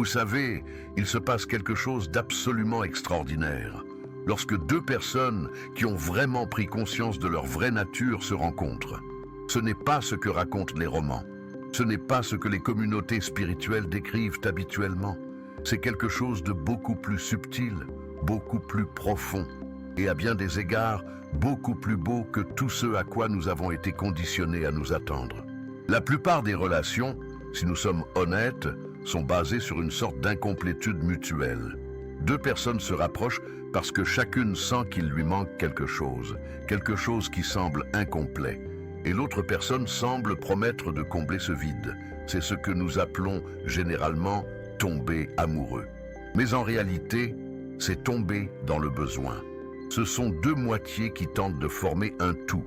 Vous savez, il se passe quelque chose d'absolument extraordinaire lorsque deux personnes qui ont vraiment pris conscience de leur vraie nature se rencontrent. Ce n'est pas ce que racontent les romans. Ce n'est pas ce que les communautés spirituelles décrivent habituellement. C'est quelque chose de beaucoup plus subtil, beaucoup plus profond, et à bien des égards, beaucoup plus beau que tout ce à quoi nous avons été conditionnés à nous attendre. La plupart des relations, si nous sommes honnêtes, sont basées sur une sorte d'incomplétude mutuelle. Deux personnes se rapprochent parce que chacune sent qu'il lui manque quelque chose qui semble incomplet, et l'autre personne semble promettre de combler ce vide. C'est ce que nous appelons généralement tomber amoureux. Mais en réalité, c'est tomber dans le besoin. Ce sont deux moitiés qui tentent de former un tout.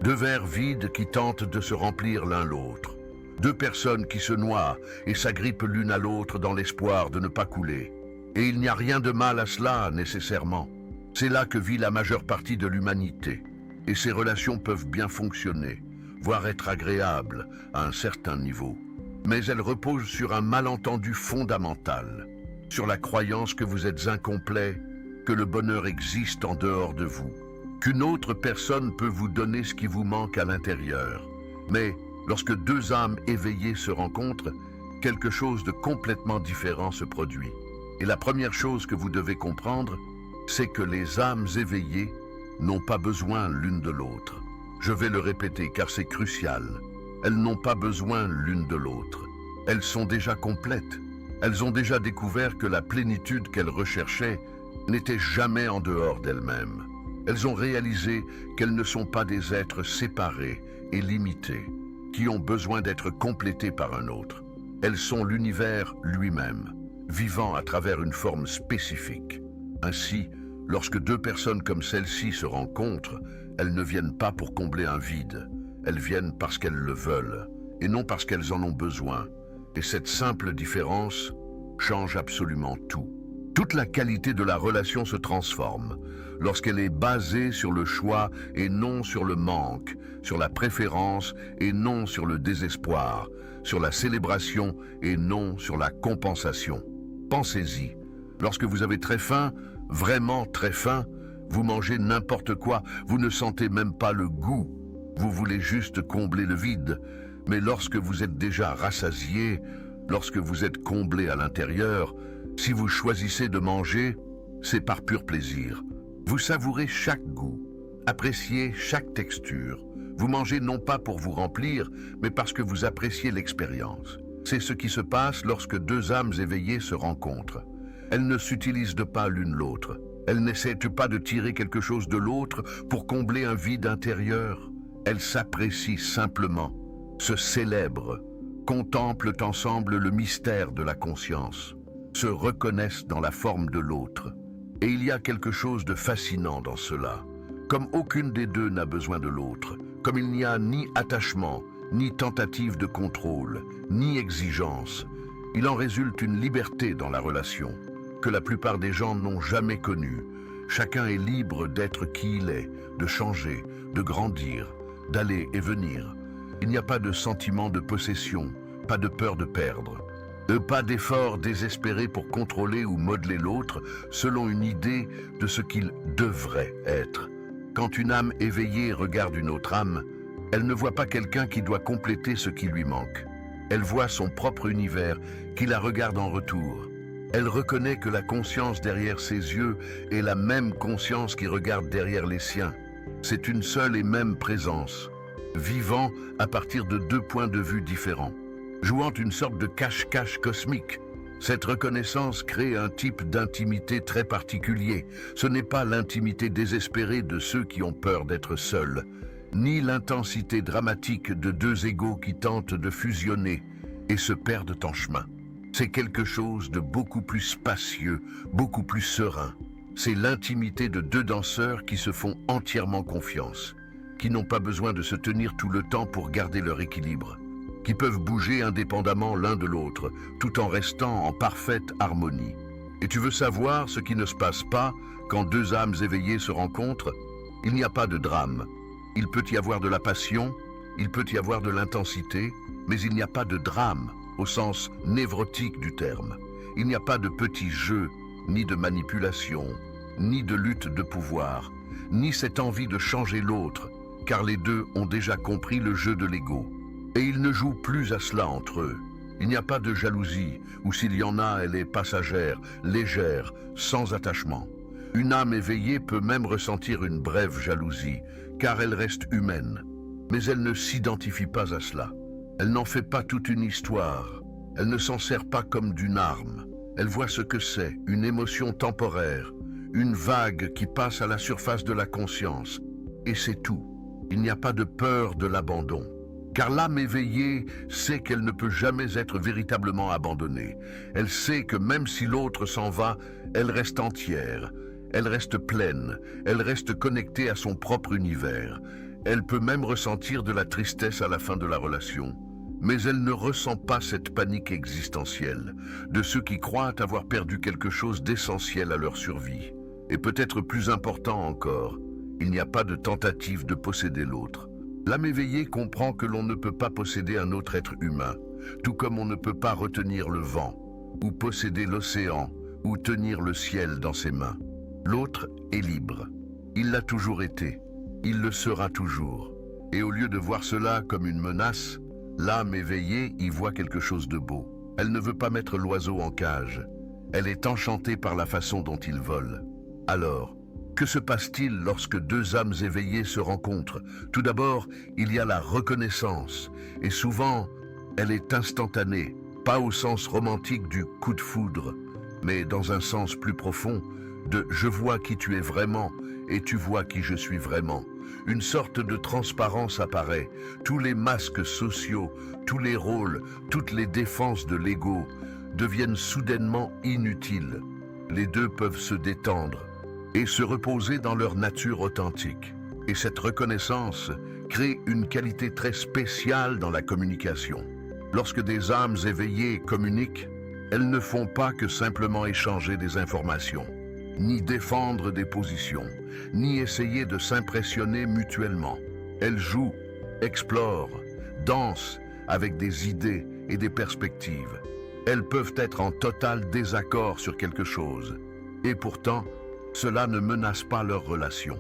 Deux verres vides qui tentent de se remplir l'un l'autre. Deux personnes qui se noient et s'agrippent l'une à l'autre dans l'espoir de ne pas couler. Et il n'y a rien de mal à cela, nécessairement. C'est là que vit la majeure partie de l'humanité. Et ces relations peuvent bien fonctionner, voire être agréables à un certain niveau. Mais elles reposent sur un malentendu fondamental, sur la croyance que vous êtes incomplet, que le bonheur existe en dehors de vous, qu'une autre personne peut vous donner ce qui vous manque à l'intérieur. Mais lorsque deux âmes éveillées se rencontrent, quelque chose de complètement différent se produit. Et la première chose que vous devez comprendre, c'est que les âmes éveillées n'ont pas besoin l'une de l'autre. Je vais le répéter car c'est crucial. Elles n'ont pas besoin l'une de l'autre. Elles sont déjà complètes. Elles ont déjà découvert que la plénitude qu'elles recherchaient n'était jamais en dehors d'elles-mêmes. Elles ont réalisé qu'elles ne sont pas des êtres séparés et limités, qui ont besoin d'être complétés par un autre. Elles sont l'univers lui-même, vivant à travers une forme spécifique. Ainsi, lorsque deux personnes comme celle-ci se rencontrent, elles ne viennent pas pour combler un vide. Elles viennent parce qu'elles le veulent, et non parce qu'elles en ont besoin. Et cette simple différence change absolument tout. Toute la qualité de la relation se transforme lorsqu'elle est basée sur le choix et non sur le manque, sur la préférence et non sur le désespoir, sur la célébration et non sur la compensation. Pensez-y, lorsque vous avez très faim, vraiment très faim, vous mangez n'importe quoi, vous ne sentez même pas le goût, vous voulez juste combler le vide. Mais lorsque vous êtes déjà rassasié, lorsque vous êtes comblé à l'intérieur, si vous choisissez de manger, c'est par pur plaisir. Vous savourez chaque goût, appréciez chaque texture. Vous mangez non pas pour vous remplir, mais parce que vous appréciez l'expérience. C'est ce qui se passe lorsque deux âmes éveillées se rencontrent. Elles ne s'utilisent pas l'une l'autre. Elles n'essaient pas de tirer quelque chose de l'autre pour combler un vide intérieur. Elles s'apprécient simplement, se célèbrent, contemplent ensemble le mystère de la conscience, se reconnaissent dans la forme de l'autre. Et il y a quelque chose de fascinant dans cela. Comme aucune des deux n'a besoin de l'autre, comme il n'y a ni attachement, ni tentative de contrôle, ni exigence, il en résulte une liberté dans la relation, que la plupart des gens n'ont jamais connue. Chacun est libre d'être qui il est, de changer, de grandir, d'aller et venir. Il n'y a pas de sentiment de possession, pas de peur de perdre. Pas d'effort désespéré pour contrôler ou modeler l'autre selon une idée de ce qu'il devrait être. Quand une âme éveillée regarde une autre âme, elle ne voit pas quelqu'un qui doit compléter ce qui lui manque. Elle voit son propre univers qui la regarde en retour. Elle reconnaît que la conscience derrière ses yeux est la même conscience qui regarde derrière les siens. C'est une seule et même présence, vivant à partir de deux points de vue différents, jouant une sorte de cache-cache cosmique. Cette reconnaissance crée un type d'intimité très particulier. Ce n'est pas l'intimité désespérée de ceux qui ont peur d'être seuls, ni l'intensité dramatique de deux égos qui tentent de fusionner et se perdent en chemin. C'est quelque chose de beaucoup plus spacieux, beaucoup plus serein. C'est l'intimité de deux danseurs qui se font entièrement confiance, qui n'ont pas besoin de se tenir tout le temps pour garder leur équilibre, qui peuvent bouger indépendamment l'un de l'autre, tout en restant en parfaite harmonie. Et tu veux savoir ce qui ne se passe pas quand deux âmes éveillées se rencontrent? Il n'y a pas de drame. Il peut y avoir de la passion, il peut y avoir de l'intensité, mais il n'y a pas de drame au sens névrotique du terme. Il n'y a pas de petits jeux, ni de manipulation, ni de lutte de pouvoir, ni cette envie de changer l'autre, car les deux ont déjà compris le jeu de l'ego. Et ils ne jouent plus à cela entre eux. Il n'y a pas de jalousie, ou s'il y en a, elle est passagère, légère, sans attachement. Une âme éveillée peut même ressentir une brève jalousie, car elle reste humaine. Mais elle ne s'identifie pas à cela. Elle n'en fait pas toute une histoire. Elle ne s'en sert pas comme d'une arme. Elle voit ce que c'est, une émotion temporaire, une vague qui passe à la surface de la conscience. Et c'est tout. Il n'y a pas de peur de l'abandon. Car l'âme éveillée sait qu'elle ne peut jamais être véritablement abandonnée. Elle sait que même si l'autre s'en va, elle reste entière, elle reste pleine, elle reste connectée à son propre univers. Elle peut même ressentir de la tristesse à la fin de la relation. Mais elle ne ressent pas cette panique existentielle de ceux qui croient avoir perdu quelque chose d'essentiel à leur survie. Et peut-être plus important encore, il n'y a pas de tentative de posséder l'autre. L'âme éveillée comprend que l'on ne peut pas posséder un autre être humain, tout comme on ne peut pas retenir le vent, ou posséder l'océan, ou tenir le ciel dans ses mains. L'autre est libre. Il l'a toujours été. Il le sera toujours. Et au lieu de voir cela comme une menace, l'âme éveillée y voit quelque chose de beau. Elle ne veut pas mettre l'oiseau en cage. Elle est enchantée par la façon dont il vole. Alors, que se passe-t-il lorsque deux âmes éveillées se rencontrent? Tout d'abord, il y a la reconnaissance, et souvent, elle est instantanée, pas au sens romantique du coup de foudre, mais dans un sens plus profond de « je vois qui tu es vraiment et tu vois qui je suis vraiment ». Une sorte de transparence apparaît, tous les masques sociaux, tous les rôles, toutes les défenses de l'ego deviennent soudainement inutiles. Les deux peuvent se détendre et se reposer dans leur nature authentique. Et cette reconnaissance crée une qualité très spéciale dans la communication. Lorsque des âmes éveillées communiquent, elles ne font pas que simplement échanger des informations, ni défendre des positions, ni essayer de s'impressionner mutuellement. Elles jouent, explorent, dansent avec des idées et des perspectives. Elles peuvent être en total désaccord sur quelque chose, et pourtant, cela ne menace pas leur relation,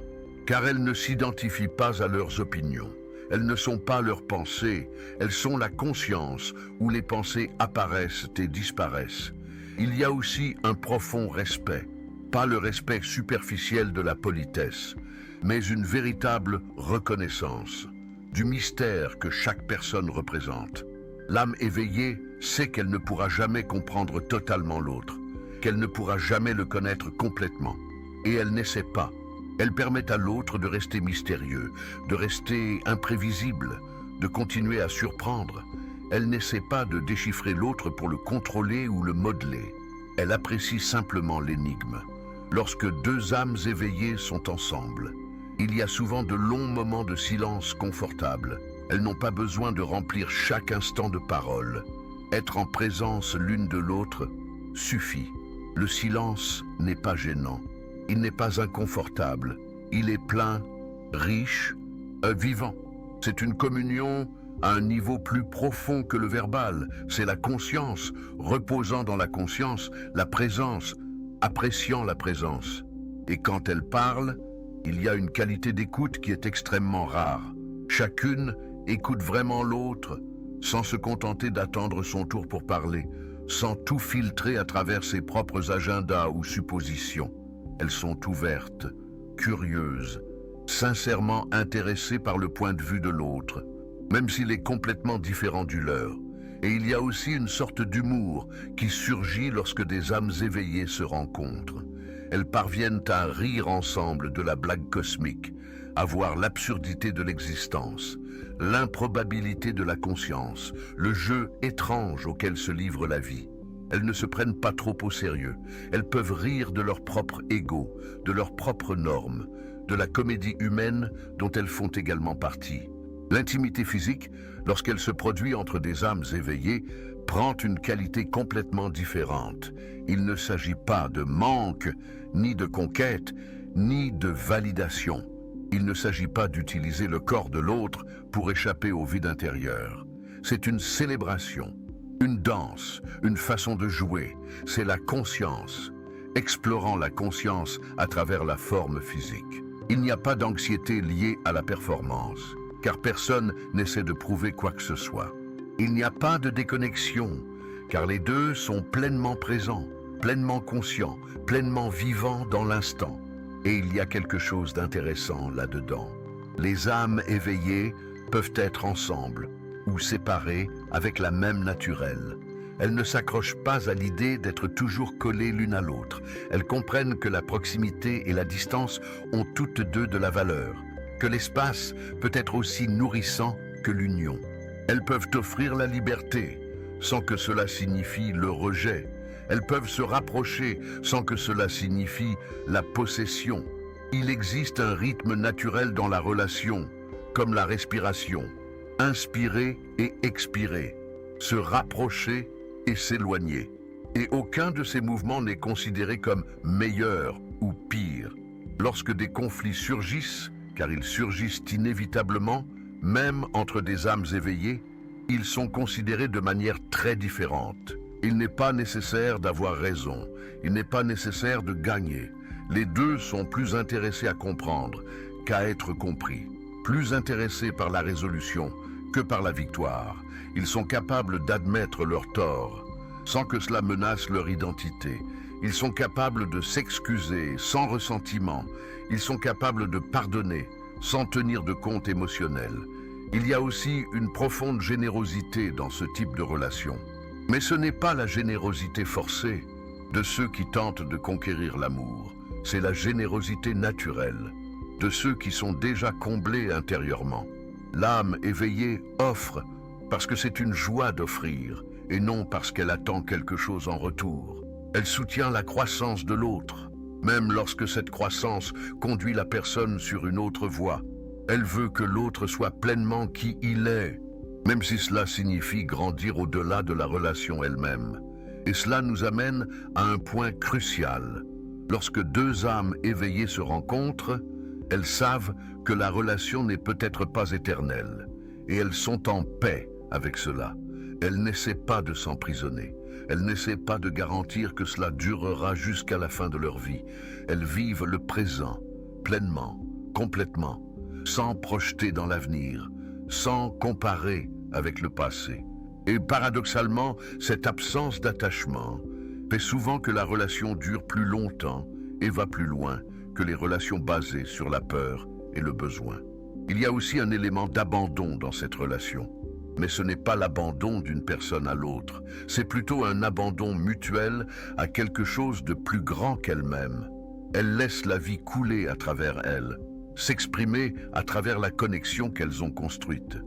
car elles ne s'identifient pas à leurs opinions. Elles ne sont pas leurs pensées, elles sont la conscience où les pensées apparaissent et disparaissent. Il y a aussi un profond respect, pas le respect superficiel de la politesse, mais une véritable reconnaissance du mystère que chaque personne représente. L'âme éveillée sait qu'elle ne pourra jamais comprendre totalement l'autre, qu'elle ne pourra jamais le connaître complètement. Et elle n'essaie pas. Elle permet à l'autre de rester mystérieux, de rester imprévisible, de continuer à surprendre. Elle n'essaie pas de déchiffrer l'autre pour le contrôler ou le modeler. Elle apprécie simplement l'énigme. Lorsque deux âmes éveillées sont ensemble, il y a souvent de longs moments de silence confortable. Elles n'ont pas besoin de remplir chaque instant de parole. Être en présence l'une de l'autre suffit. Le silence n'est pas gênant. Il n'est pas inconfortable, il est plein, riche, vivant. C'est une communion à un niveau plus profond que le verbal. C'est la conscience, reposant dans la conscience, la présence, appréciant la présence. Et quand elle parle, il y a une qualité d'écoute qui est extrêmement rare. Chacune écoute vraiment l'autre, sans se contenter d'attendre son tour pour parler, sans tout filtrer à travers ses propres agendas ou suppositions. Elles sont ouvertes, curieuses, sincèrement intéressées par le point de vue de l'autre, même s'il est complètement différent du leur. Et il y a aussi une sorte d'humour qui surgit lorsque des âmes éveillées se rencontrent. Elles parviennent à rire ensemble de la blague cosmique, à voir l'absurdité de l'existence, l'improbabilité de la conscience, le jeu étrange auquel se livre la vie. Elles ne se prennent pas trop au sérieux. Elles peuvent rire de leur propre ego, de leurs propres normes, de la comédie humaine dont elles font également partie. L'intimité physique, lorsqu'elle se produit entre des âmes éveillées, prend une qualité complètement différente. Il ne s'agit pas de manque, ni de conquête, ni de validation. Il ne s'agit pas d'utiliser le corps de l'autre pour échapper au vide intérieur. C'est une célébration. Une danse, une façon de jouer, c'est la conscience, explorant la conscience à travers la forme physique. Il n'y a pas d'anxiété liée à la performance, car personne n'essaie de prouver quoi que ce soit. Il n'y a pas de déconnexion, car les deux sont pleinement présents, pleinement conscients, pleinement vivants dans l'instant. Et il y a quelque chose d'intéressant là-dedans. Les âmes éveillées peuvent être ensemble ou séparées avec la même naturelle. Elles ne s'accrochent pas à l'idée d'être toujours collées l'une à l'autre. Elles comprennent que la proximité et la distance ont toutes deux de la valeur, que l'espace peut être aussi nourrissant que l'union. Elles peuvent offrir la liberté, sans que cela signifie le rejet. Elles peuvent se rapprocher sans que cela signifie la possession. Il existe un rythme naturel dans la relation, comme la respiration. Inspirer et expirer, se rapprocher et s'éloigner. Et aucun de ces mouvements n'est considéré comme meilleur ou pire. Lorsque des conflits surgissent, car ils surgissent inévitablement, même entre des âmes éveillées, ils sont considérés de manière très différente. Il n'est pas nécessaire d'avoir raison, il n'est pas nécessaire de gagner. Les deux sont plus intéressés à comprendre qu'à être compris, plus intéressés par la résolution que par la victoire. Ils sont capables d'admettre leurs torts, sans que cela menace leur identité. Ils sont capables de s'excuser sans ressentiment. Ils sont capables de pardonner sans tenir de compte émotionnel. Il y a aussi une profonde générosité dans ce type de relation. Mais ce n'est pas la générosité forcée de ceux qui tentent de conquérir l'amour. C'est la générosité naturelle de ceux qui sont déjà comblés intérieurement. L'âme éveillée offre parce que c'est une joie d'offrir et non parce qu'elle attend quelque chose en retour. Elle soutient la croissance de l'autre, même lorsque cette croissance conduit la personne sur une autre voie. Elle veut que l'autre soit pleinement qui il est, même si cela signifie grandir au-delà de la relation elle-même. Et cela nous amène à un point crucial. Lorsque deux âmes éveillées se rencontrent, elles savent que la relation n'est peut-être pas éternelle, et elles sont en paix avec cela. Elles n'essaient pas de s'emprisonner. Elles n'essaient pas de garantir que cela durera jusqu'à la fin de leur vie. Elles vivent le présent, pleinement, complètement, sans projeter dans l'avenir, sans comparer avec le passé. Et paradoxalement, cette absence d'attachement fait souvent que la relation dure plus longtemps et va plus loin que les relations basées sur la peur et le besoin. Il y a aussi un élément d'abandon dans cette relation. Mais ce n'est pas l'abandon d'une personne à l'autre, c'est plutôt un abandon mutuel à quelque chose de plus grand qu'elle-même. Elle laisse la vie couler à travers elle, s'exprimer à travers la connexion qu'elles ont construite.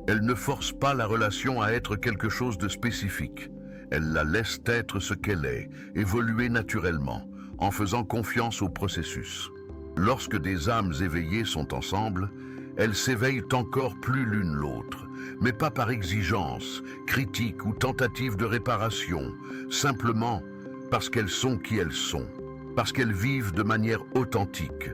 Elle ne force pas la relation à être quelque chose de spécifique. Elle la laisse être ce qu'elle est, évoluer naturellement, en faisant confiance au processus. Lorsque des âmes éveillées sont ensemble, elles s'éveillent encore plus l'une l'autre, mais pas par exigence, critique ou tentative de réparation, simplement parce qu'elles sont qui elles sont, parce qu'elles vivent de manière authentique,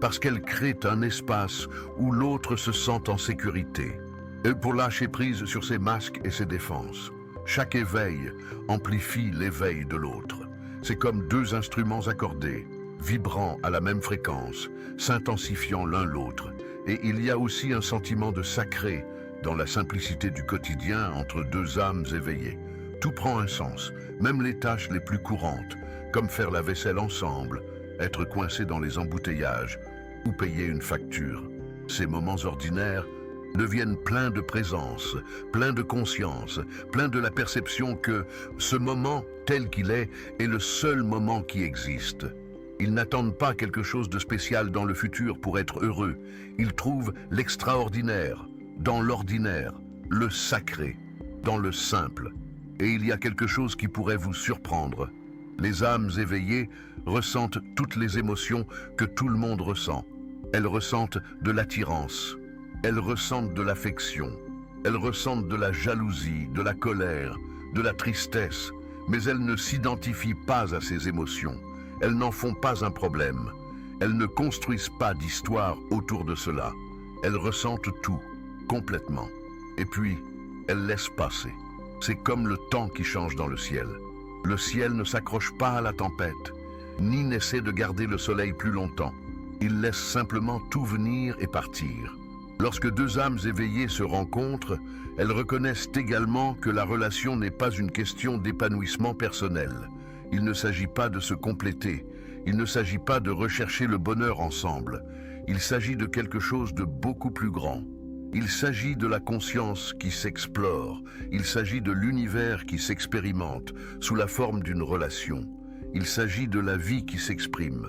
parce qu'elles créent un espace où l'autre se sent en sécurité. Et pour lâcher prise sur ses masques et ses défenses, chaque éveil amplifie l'éveil de l'autre. C'est comme deux instruments accordés, vibrant à la même fréquence, s'intensifiant l'un l'autre. Et il y a aussi un sentiment de sacré dans la simplicité du quotidien entre deux âmes éveillées. Tout prend un sens, même les tâches les plus courantes, comme faire la vaisselle ensemble, être coincé dans les embouteillages ou payer une facture. Ces moments ordinaires deviennent pleins de présence, pleins de conscience, pleins de la perception que ce moment tel qu'il est le seul moment qui existe. Ils n'attendent pas quelque chose de spécial dans le futur pour être heureux. Ils trouvent l'extraordinaire dans l'ordinaire, le sacré dans le simple. Et il y a quelque chose qui pourrait vous surprendre. Les âmes éveillées ressentent toutes les émotions que tout le monde ressent. Elles ressentent de l'attirance, elles ressentent de l'affection, elles ressentent de la jalousie, de la colère, de la tristesse, mais elles ne s'identifient pas à ces émotions. Elles n'en font pas un problème. Elles ne construisent pas d'histoire autour de cela. Elles ressentent tout, complètement. Et puis, elles laissent passer. C'est comme le temps qui change dans le ciel. Le ciel ne s'accroche pas à la tempête, ni n'essaie de garder le soleil plus longtemps. Il laisse simplement tout venir et partir. Lorsque deux âmes éveillées se rencontrent, elles reconnaissent également que la relation n'est pas une question d'épanouissement personnel. Il ne s'agit pas de se compléter, il ne s'agit pas de rechercher le bonheur ensemble. Il s'agit de quelque chose de beaucoup plus grand. Il s'agit de la conscience qui s'explore, il s'agit de l'univers qui s'expérimente sous la forme d'une relation. Il s'agit de la vie qui s'exprime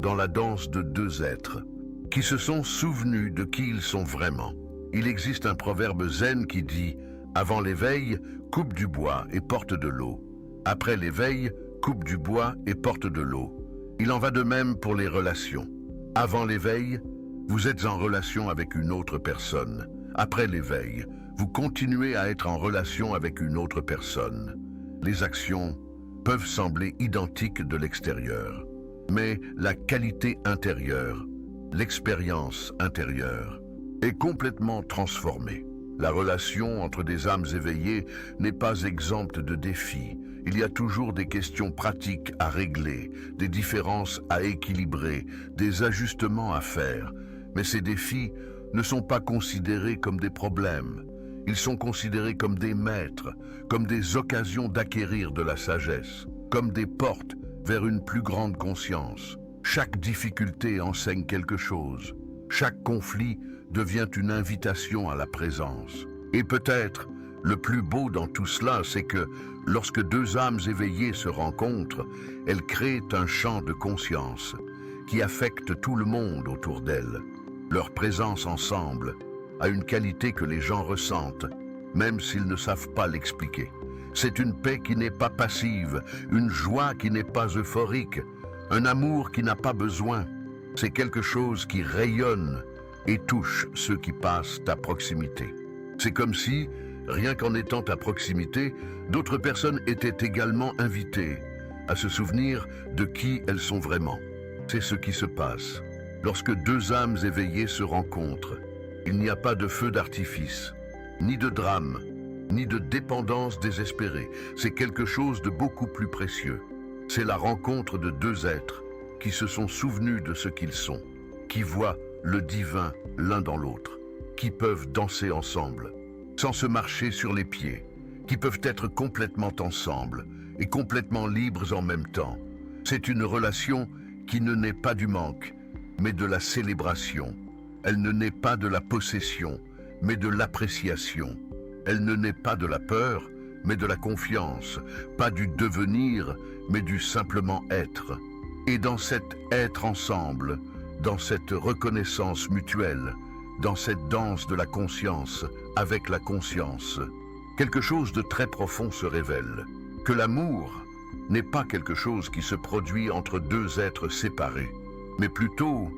dans la danse de deux êtres qui se sont souvenus de qui ils sont vraiment. Il existe un proverbe zen qui dit « Avant l'éveil, coupe du bois et porte de l'eau. Après l'éveil, coupe du bois et porte de l'eau. » Il en va de même pour les relations. Avant l'éveil, vous êtes en relation avec une autre personne. Après l'éveil, vous continuez à être en relation avec une autre personne. Les actions peuvent sembler identiques de l'extérieur, mais la qualité intérieure, l'expérience intérieure, est complètement transformée. La relation entre des âmes éveillées n'est pas exempte de défis. Il y a toujours des questions pratiques à régler, des différences à équilibrer, des ajustements à faire. Mais ces défis ne sont pas considérés comme des problèmes. Ils sont considérés comme des maîtres, comme des occasions d'acquérir de la sagesse, comme des portes vers une plus grande conscience. Chaque difficulté enseigne quelque chose. Chaque conflit devient une invitation à la présence. Et peut-être, le plus beau dans tout cela, c'est que lorsque deux âmes éveillées se rencontrent, elles créent un champ de conscience qui affecte tout le monde autour d'elles. Leur présence ensemble a une qualité que les gens ressentent, même s'ils ne savent pas l'expliquer. C'est une paix qui n'est pas passive, une joie qui n'est pas euphorique, un amour qui n'a pas besoin. C'est quelque chose qui rayonne et touche ceux qui passent à proximité. C'est comme si, rien qu'en étant à proximité, d'autres personnes étaient également invitées à se souvenir de qui elles sont vraiment. C'est ce qui se passe. Lorsque deux âmes éveillées se rencontrent, il n'y a pas de feu d'artifice, ni de drame, ni de dépendance désespérée. C'est quelque chose de beaucoup plus précieux. C'est la rencontre de deux êtres qui se sont souvenus de ce qu'ils sont, qui voient le divin l'un dans l'autre, qui peuvent danser ensemble, sans se marcher sur les pieds, qui peuvent être complètement ensemble et complètement libres en même temps. C'est une relation qui ne naît pas du manque, mais de la célébration. Elle ne naît pas de la possession, mais de l'appréciation. Elle ne naît pas de la peur, mais de la confiance, pas du devenir, mais du simplement être. Et dans cet être ensemble, dans cette reconnaissance mutuelle, dans cette danse de la conscience avec la conscience, quelque chose de très profond se révèle, que l'amour n'est pas quelque chose qui se produit entre deux êtres séparés, mais plutôt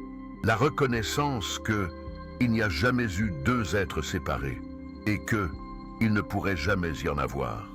la reconnaissance qu'il n'y a jamais eu deux êtres séparés et qu'il ne pourrait jamais y en avoir.